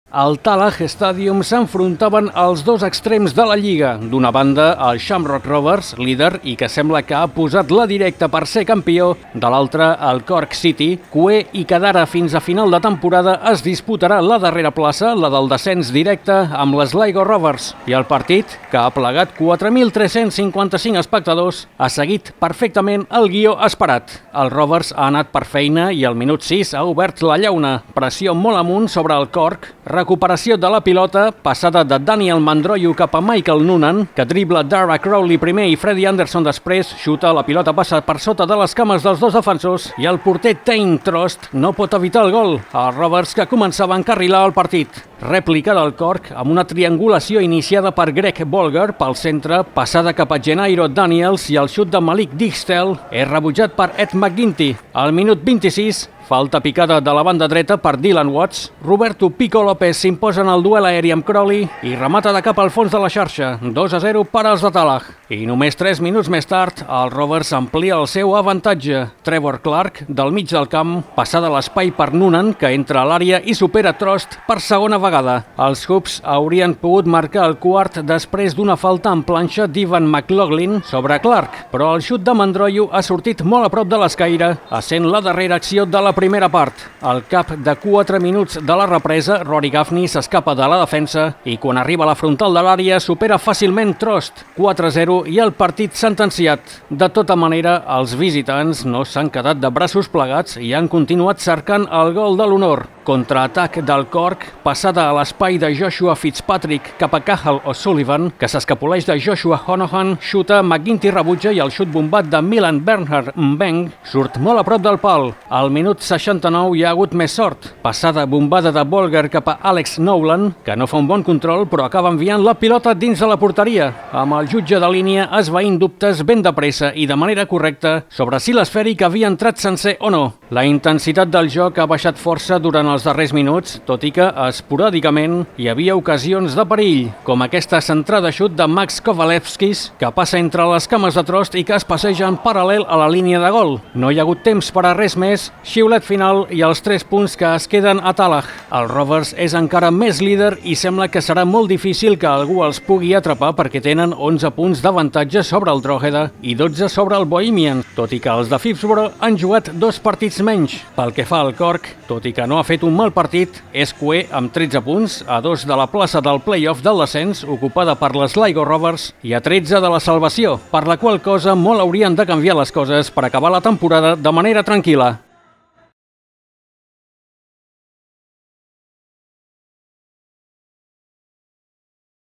Al Tallaght Stadium s'enfrontaven els dos extrems de la Lliga. D'una banda, el Shamrock Rovers, líder i que sembla que ha posat la directa per ser campió. De l'altra, el Cork City, cuer i que d'ara fins a final de temporada es disputarà la darrera plaça, la del descens directe, amb les Sligo Rovers. I el partit, que ha plegat 4.355 espectadors, ha seguit perfectament el guió esperat. El Rovers ha anat per feina i al minut 6 ha obert la llauna. Pressió molt amunt sobre el Cork, recuperació de la pilota, passada de Daniel Mandroiu cap a Michael Noonan, que dribla Dara Crowley primer i Freddie Anderson després, xuta, la pilota passa per sota de les cames dels dos defensors i el porter Tane Trost no pot evitar el gol. El Rovers, que començava a encarrilar el partit. Rèplica del Cork amb una triangulació iniciada per Greg Bolger pel centre, passada cap a Genairo Daniels i el xut de Malik Dijkstel és rebutjat per Ed McGinty. Al minut 26, falta picada de la banda dreta per Dylan Watts. Roberto Pico López s'imposa en el duel aeri amb Crowley i remata de cap al fons de la xarxa. 2-0 per als de Tallaght. I només 3 minuts més tard, el Rovers amplia el seu avantatge. Trevor Clark, del mig del camp, passada l'espai per Noonan, que entra a l'àrea i supera Trost per segona vegada. Els Hoops haurien pogut marcar el quart després d'una falta en planxa d'Ivan McLaughlin sobre Clark, però el xut de Mandroiu ha sortit molt a prop de l'escaire, essent la darrera acció de la primera part. Al cap de 4 minuts de la represa, Rory Gaffney s'escapa de la defensa i quan arriba a la frontal de l'àrea supera fàcilment Trost. 4-0 i el partit sentenciat. De tota manera, els visitants no s'han quedat de braços plegats i han continuat cercant el gol de l'honor. Contraatac del Cork, passada a l'espai de Joshua Fitzpatrick cap a Cathal O'Sullivan, que s'escapoleix de Joshua Honohan, xuta, McGinty rebutja i el xut bombat de Milan Bernhard Mbeng surt molt a prop del pal. Al minut 69 hi ha hagut més sort. Passada bombada de Bolger cap a Alex Nolan, que no fa un bon control però acaba enviant la pilota dins de la porteria, amb el jutge de línia esvaint dubtes ben de pressa i de manera correcta sobre si l'esfèric havia entrat sencer o no. La intensitat del joc ha baixat força durant els darrers minuts, tot i que esporàdicament hi havia ocasions de perill, com aquesta centrada xut de Max Kovalevskis, que passa entre les cames de Trost i que es passeja en paral·lel a la línia de gol. No hi ha hagut temps per a res més, xiulet final i els 3 punts que es queden a Tallaght. El Rovers és encara més líder i sembla que serà molt difícil que algú els pugui atrapar perquè tenen 11 punts d'avantatge sobre el Drogheda i 12 sobre el Bohemian, tot i que els de Phibsborough han jugat 2 partits menys. Pel que fa al Cork, tot i que no ha fet un mal partit, és cuer amb 13 punts, a 2 de la plaça del play-off del descens, ocupada per les Sligo Rovers, i a 13 de la salvació, per la qual cosa molt haurien de canviar les coses per acabar la temporada de manera tranquil·la.